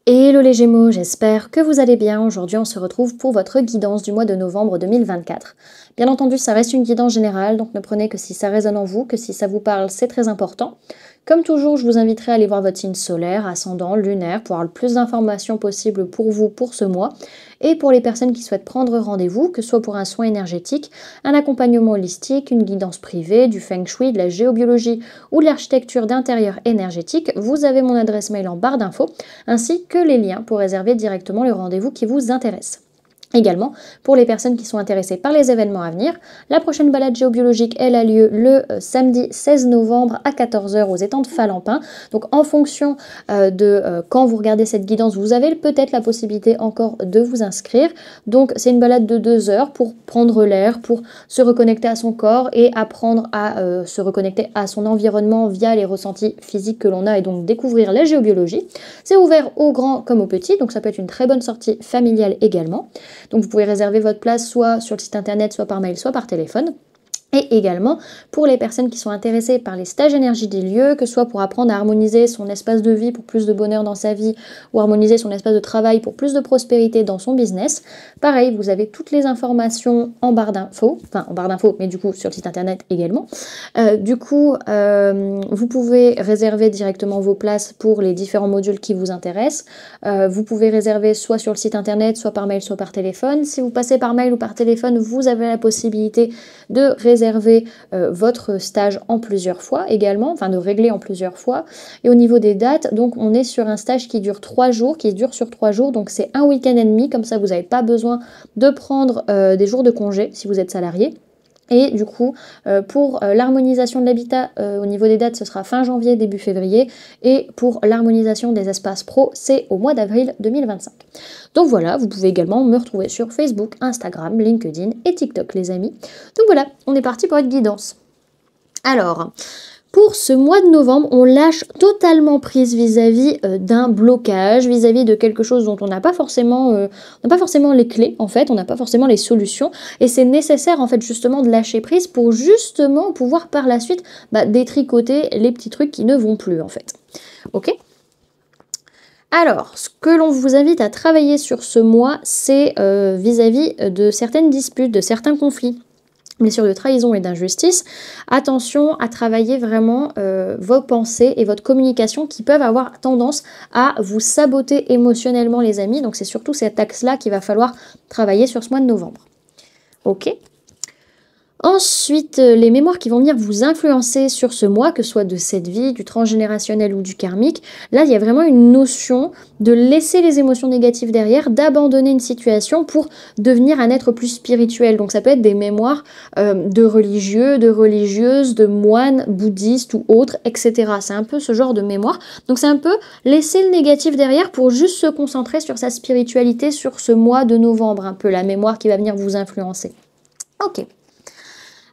Hello les Gémeaux, j'espère que vous allez bien. Aujourd'hui, on se retrouve pour votre guidance du mois de novembre 2024. Bien entendu, ça reste une guidance générale, donc ne prenez que si ça résonne en vous, que si ça vous parle, c'est très important. Comme toujours, je vous inviterai à aller voir votre signe solaire, ascendant, lunaire, pour avoir le plus d'informations possible pour vous pour ce mois. Et pour les personnes qui souhaitent prendre rendez-vous, que ce soit pour un soin énergétique, un accompagnement holistique, une guidance privée, du feng shui, de la géobiologie ou de l'architecture d'intérieur énergétique, vous avez mon adresse mail en barre d'infos, ainsi que les liens pour réserver directement le rendez-vous qui vous intéresse. Également, pour les personnes qui sont intéressées par les événements à venir, la prochaine balade géobiologique, elle a lieu le samedi 16 novembre à 14 h aux étangs de Falampin. Donc en fonction de quand vous regardez cette guidance, vous avez peut-être la possibilité encore de vous inscrire. Donc c'est une balade de 2 heures pour prendre l'air, pour se reconnecter à son corps et apprendre à se reconnecter à son environnement via les ressentis physiques que l'on a et donc découvrir la géobiologie. C'est ouvert aux grands comme aux petits, donc ça peut être une très bonne sortie familiale également. Donc vous pouvez réserver votre place soit sur le site internet, soit par mail, soit par téléphone. Et également pour les personnes qui sont intéressées par les stages énergie des lieux, que ce soit pour apprendre à harmoniser son espace de vie pour plus de bonheur dans sa vie ou harmoniser son espace de travail pour plus de prospérité dans son business. Pareil, vous avez toutes les informations en barre d'infos, mais du coup sur le site internet également. Vous pouvez réserver directement vos places pour les différents modules qui vous intéressent. Vous pouvez réserver soit sur le site internet, soit par mail, soit par téléphone. Si vous passez par mail ou par téléphone, vous avez la possibilité de réserver votre stage en plusieurs fois également, enfin de régler en plusieurs fois. Et au niveau des dates, donc on est sur un stage qui dure 3 jours, qui dure sur 3 jours, donc c'est un week-end et demi, comme ça vous n'avez pas besoin de prendre des jours de congé si vous êtes salarié. Et du coup, pour l'harmonisation de l'habitat, au niveau des dates, ce sera fin janvier, début février. Et pour l'harmonisation des espaces pro, c'est au mois d'avril 2025. Donc voilà, vous pouvez également me retrouver sur Facebook, Instagram, LinkedIn et TikTok, les amis. Donc voilà, on est parti pour être guidance. Alors, pour ce mois de novembre, on lâche totalement prise vis-à-vis d'un blocage, vis-à-vis de quelque chose dont on n'a pas forcément les clés, en fait, on n'a pas forcément les solutions. Et c'est nécessaire, en fait, justement, de lâcher prise pour justement pouvoir par la suite détricoter les petits trucs qui ne vont plus, en fait. Ok ? Alors, ce que l'on vous invite à travailler sur ce mois, c'est vis-à-vis de certaines disputes, de certains conflits, blessures de trahison et d'injustice. Attention à travailler vraiment vos pensées et votre communication qui peuvent avoir tendance à vous saboter émotionnellement, les amis. Donc c'est surtout cet axe-là qu'il va falloir travailler sur ce mois de novembre. Ok ? Ensuite, les mémoires qui vont venir vous influencer sur ce mois, que ce soit de cette vie, du transgénérationnel ou du karmique, là, il y a vraiment une notion de laisser les émotions négatives derrière, d'abandonner une situation pour devenir un être plus spirituel. Donc ça peut être des mémoires de religieux, de religieuses, de moines, bouddhistes ou autres, etc. C'est un peu ce genre de mémoire. Donc c'est un peu laisser le négatif derrière pour juste se concentrer sur sa spiritualité sur ce mois de novembre, un peu la mémoire qui va venir vous influencer. Ok.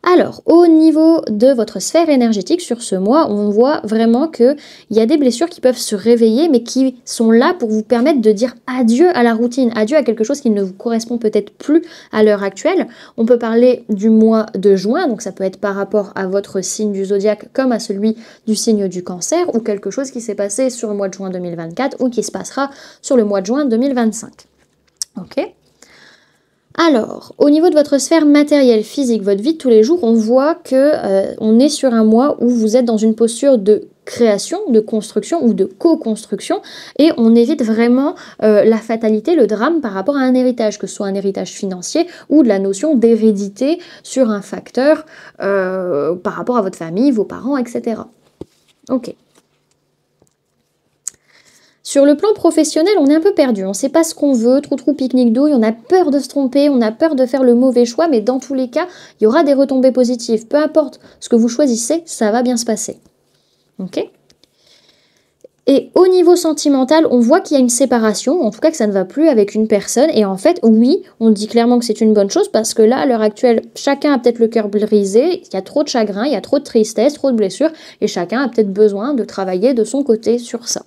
Alors, au niveau de votre sphère énergétique sur ce mois, on voit vraiment qu'il y a des blessures qui peuvent se réveiller, mais qui sont là pour vous permettre de dire adieu à la routine, adieu à quelque chose qui ne vous correspond peut-être plus à l'heure actuelle. On peut parler du mois de juin, donc ça peut être par rapport à votre signe du zodiaque comme à celui du signe du cancer, ou quelque chose qui s'est passé sur le mois de juin 2024 ou qui se passera sur le mois de juin 2025. Ok ? Alors, au niveau de votre sphère matérielle, physique, votre vie de tous les jours, on voit que on est sur un mois où vous êtes dans une posture de création, de construction ou de co-construction et on évite vraiment la fatalité, le drame par rapport à un héritage, que ce soit un héritage financier ou de la notion d'hérédité sur un facteur par rapport à votre famille, vos parents, etc. Ok. Sur le plan professionnel, on est un peu perdu, on ne sait pas ce qu'on veut, trop pique-nique douille, on a peur de se tromper, on a peur de faire le mauvais choix, mais dans tous les cas, il y aura des retombées positives. Peu importe ce que vous choisissez, ça va bien se passer. Ok ? Et au niveau sentimental, on voit qu'il y a une séparation, en tout cas que ça ne va plus avec une personne. Et en fait, oui, on dit clairement que c'est une bonne chose parce que là, à l'heure actuelle, chacun a peut-être le cœur brisé, il y a trop de chagrin, il y a trop de tristesse, trop de blessures, et chacun a peut-être besoin de travailler de son côté sur ça.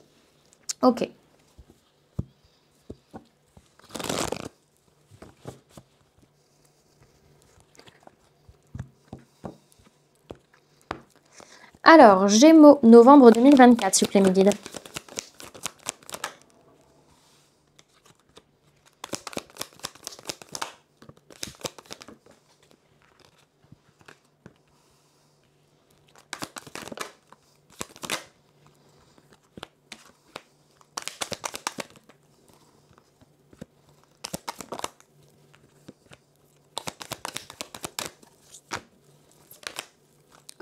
Ok. Alors, Gémeaux, novembre 2024, s'il vous plaît, mes guides.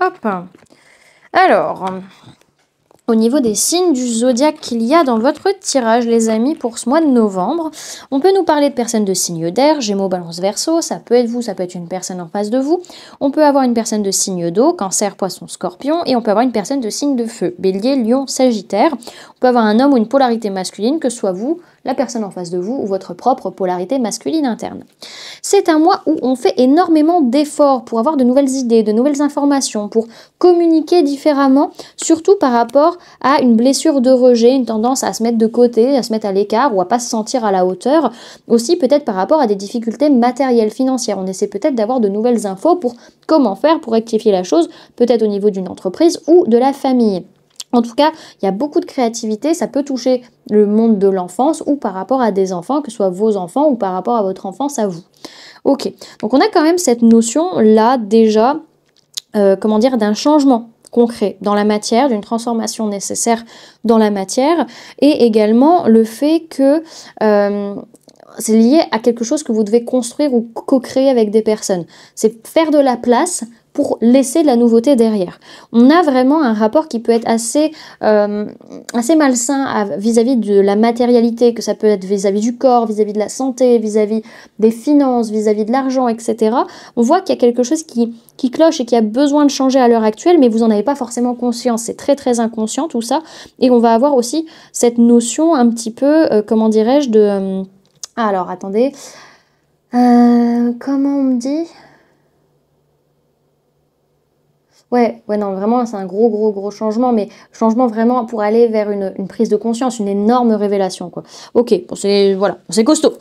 Hop. Alors, au niveau des signes du zodiaque qu'il y a dans votre tirage, les amis, pour ce mois de novembre, on peut nous parler de personnes de signe d'air, Gémeaux, Balance, Verseau, ça peut être vous, ça peut être une personne en face de vous. On peut avoir une personne de signe d'eau, Cancer, Poisson, Scorpion, et on peut avoir une personne de signe de feu, Bélier, Lion, Sagittaire. On peut avoir un homme ou une polarité masculine, que ce soit vous, la personne en face de vous ou votre propre polarité masculine interne. C'est un mois où on fait énormément d'efforts pour avoir de nouvelles idées, de nouvelles informations, pour communiquer différemment, surtout par rapport à une blessure de rejet, une tendance à se mettre de côté, à se mettre à l'écart ou à pas se sentir à la hauteur. Aussi peut-être par rapport à des difficultés matérielles, financières. On essaie peut-être d'avoir de nouvelles infos pour comment faire pour rectifier la chose, peut-être au niveau d'une entreprise ou de la famille. En tout cas, il y a beaucoup de créativité, ça peut toucher le monde de l'enfance ou par rapport à des enfants, que ce soit vos enfants ou par rapport à votre enfance à vous. Ok, donc on a quand même cette notion-là déjà, d'un changement concret dans la matière, d'une transformation nécessaire dans la matière, et également le fait que c'est lié à quelque chose que vous devez construire ou co-créer avec des personnes. C'est faire de la place pour laisser de la nouveauté derrière. On a vraiment un rapport qui peut être assez malsain vis-à-vis de la matérialité, que ça peut être vis-à-vis du corps, vis-à-vis de la santé, vis-à-vis des finances, vis-à-vis de l'argent, etc. On voit qu'il y a quelque chose qui cloche et qui a besoin de changer à l'heure actuelle, mais vous n'en avez pas forcément conscience. C'est très très inconscient tout ça. Et on va avoir aussi cette notion un petit peu, alors attendez, comment on me dit ? Ouais, non, vraiment, c'est un gros changement, mais changement vraiment pour aller vers une prise de conscience, une énorme révélation, quoi. Ok, bon, c'est costaud.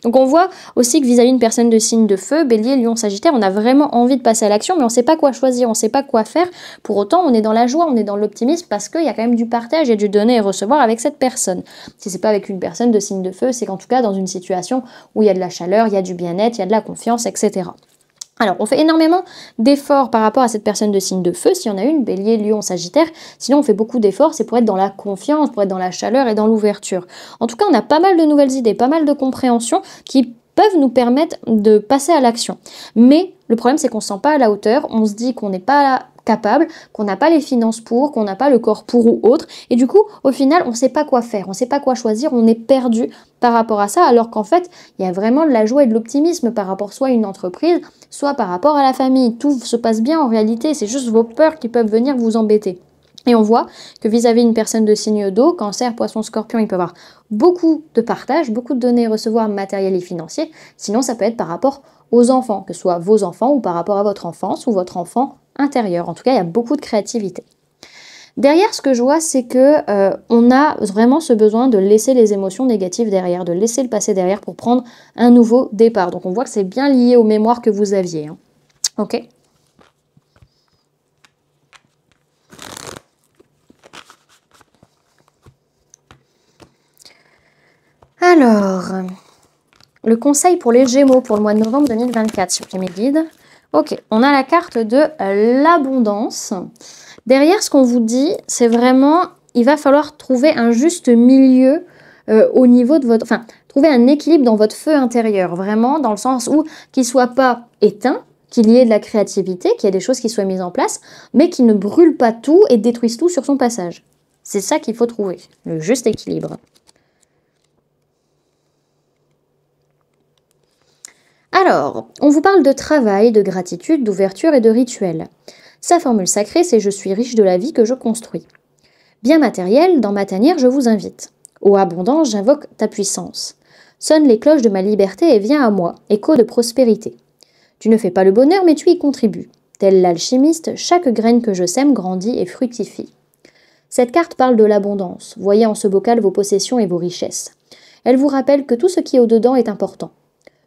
Donc on voit aussi que vis-à-vis d'une personne de signe de feu, Bélier, Lion, Sagittaire, on a vraiment envie de passer à l'action, mais on ne sait pas quoi choisir, on ne sait pas quoi faire. Pour autant, on est dans la joie, on est dans l'optimisme, parce qu'il y a quand même du partage et du donner et recevoir avec cette personne. Si c'est pas avec une personne de signe de feu, c'est qu'en tout cas dans une situation où il y a de la chaleur, il y a du bien-être, il y a de la confiance, etc. Alors, on fait énormément d'efforts par rapport à cette personne de signe de feu, s'il y en a une, Bélier, Lion, Sagittaire. Sinon, on fait beaucoup d'efforts, c'est pour être dans la confiance, pour être dans la chaleur et dans l'ouverture. En tout cas, on a pas mal de nouvelles idées, pas mal de compréhension qui peuvent nous permettre de passer à l'action. Mais le problème, c'est qu'on ne se sent pas à la hauteur, on se dit qu'on n'est pas capable, qu'on n'a pas les finances pour, qu'on n'a pas le corps pour ou autre. Et du coup, au final, on ne sait pas quoi faire, on ne sait pas quoi choisir, on est perdu par rapport à ça, alors qu'en fait, il y a vraiment de la joie et de l'optimisme par rapport soit à une entreprise, soit par rapport à la famille. Tout se passe bien en réalité, c'est juste vos peurs qui peuvent venir vous embêter. Et on voit que vis-à-vis d'une personne de signe d'eau, Cancer, Poisson, Scorpion, il peut y avoir beaucoup de partage, beaucoup de données, recevoir matériel et financier. Sinon, ça peut être par rapport aux enfants, que ce soit vos enfants ou par rapport à votre enfance ou votre enfant intérieur. En tout cas, il y a beaucoup de créativité. Derrière, ce que je vois, c'est que on a vraiment ce besoin de laisser les émotions négatives derrière, de laisser le passé derrière pour prendre un nouveau départ. Donc on voit que c'est bien lié aux mémoires que vous aviez. Hein. Ok ? Alors, le conseil pour les Gémeaux pour le mois de novembre 2024, s'il vous plaît, mes guides. Ok, on a la carte de l'abondance. Derrière, ce qu'on vous dit, c'est vraiment, il va falloir trouver un juste milieu au niveau de votre... Enfin, trouver un équilibre dans votre feu intérieur, vraiment, dans le sens où qu'il ne soit pas éteint, qu'il y ait de la créativité, qu'il y ait des choses qui soient mises en place, mais qui ne brûle pas tout et détruisent tout sur son passage. C'est ça qu'il faut trouver, le juste équilibre. Alors, on vous parle de travail, de gratitude, d'ouverture et de rituel. Sa formule sacrée, c'est « Je suis riche de la vie que je construis ». Bien matériel, dans ma tanière, je vous invite. Ô abondance, j'invoque ta puissance. Sonne les cloches de ma liberté et viens à moi, écho de prospérité. Tu ne fais pas le bonheur, mais tu y contribues. Tel l'alchimiste, chaque graine que je sème grandit et fructifie. Cette carte parle de l'abondance. Voyez en ce bocal vos possessions et vos richesses. Elle vous rappelle que tout ce qui est au-dedans est important.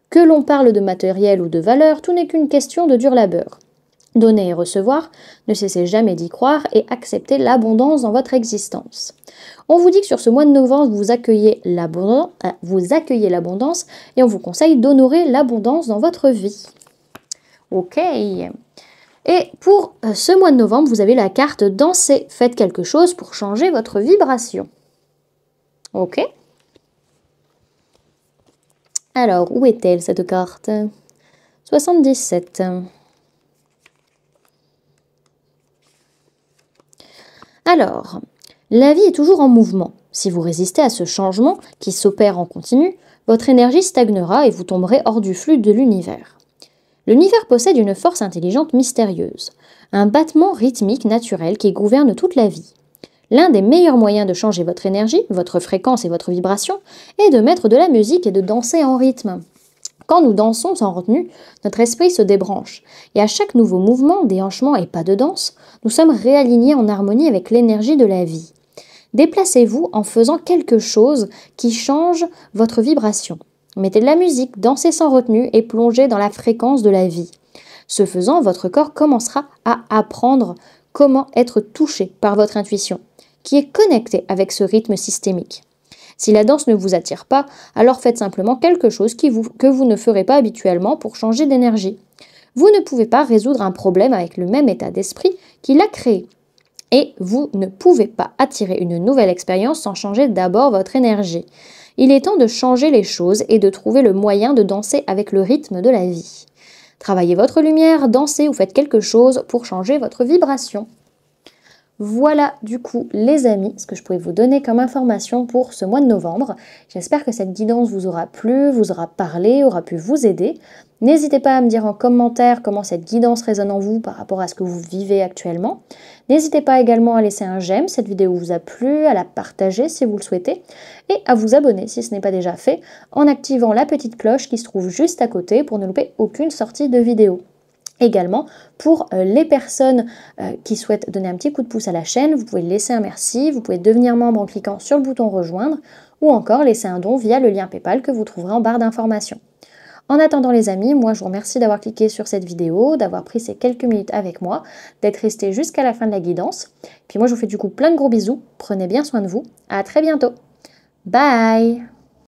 Que l'on parle de matériel ou de valeur, tout n'est qu'une question de dur labeur. Donner et recevoir, ne cessez jamais d'y croire et acceptez l'abondance dans votre existence. On vous dit que sur ce mois de novembre, vous accueillez l'abondance et on vous conseille d'honorer l'abondance dans votre vie. Ok. Et pour ce mois de novembre, vous avez la carte Danser. Faites quelque chose pour changer votre vibration. Ok. Alors, où est-elle cette carte ? 77. Alors, la vie est toujours en mouvement. Si vous résistez à ce changement qui s'opère en continu, votre énergie stagnera et vous tomberez hors du flux de l'univers. L'univers possède une force intelligente mystérieuse, un battement rythmique naturel qui gouverne toute la vie. L'un des meilleurs moyens de changer votre énergie, votre fréquence et votre vibration est de mettre de la musique et de danser en rythme. Quand nous dansons sans retenue, notre esprit se débranche, et à chaque nouveau mouvement, déhanchement et pas de danse, nous sommes réalignés en harmonie avec l'énergie de la vie. Déplacez-vous en faisant quelque chose qui change votre vibration. Mettez de la musique, dansez sans retenue et plongez dans la fréquence de la vie. Ce faisant, votre corps commencera à apprendre comment être touché par votre intuition, qui est connectée avec ce rythme systémique. Si la danse ne vous attire pas, alors faites simplement quelque chose que vous ne ferez pas habituellement pour changer d'énergie. Vous ne pouvez pas résoudre un problème avec le même état d'esprit qui l'a créé. Et vous ne pouvez pas attirer une nouvelle expérience sans changer d'abord votre énergie. Il est temps de changer les choses et de trouver le moyen de danser avec le rythme de la vie. Travaillez votre lumière, dansez ou faites quelque chose pour changer votre vibration. Voilà du coup les amis ce que je pouvais vous donner comme information pour ce mois de novembre. J'espère que cette guidance vous aura plu, vous aura parlé, aura pu vous aider. N'hésitez pas à me dire en commentaire comment cette guidance résonne en vous par rapport à ce que vous vivez actuellement. N'hésitez pas également à laisser un j'aime si cette vidéo vous a plu, à la partager si vous le souhaitez et à vous abonner si ce n'est pas déjà fait en activant la petite cloche qui se trouve juste à côté pour ne louper aucune sortie de vidéo. Également, pour les personnes qui souhaitent donner un petit coup de pouce à la chaîne, vous pouvez laisser un merci, vous pouvez devenir membre en cliquant sur le bouton rejoindre ou encore laisser un don via le lien PayPal que vous trouverez en barre d'informations. En attendant les amis, moi je vous remercie d'avoir cliqué sur cette vidéo, d'avoir pris ces quelques minutes avec moi, d'être resté jusqu'à la fin de la guidance. Puis moi je vous fais du coup plein de gros bisous, prenez bien soin de vous, à très bientôt. Bye!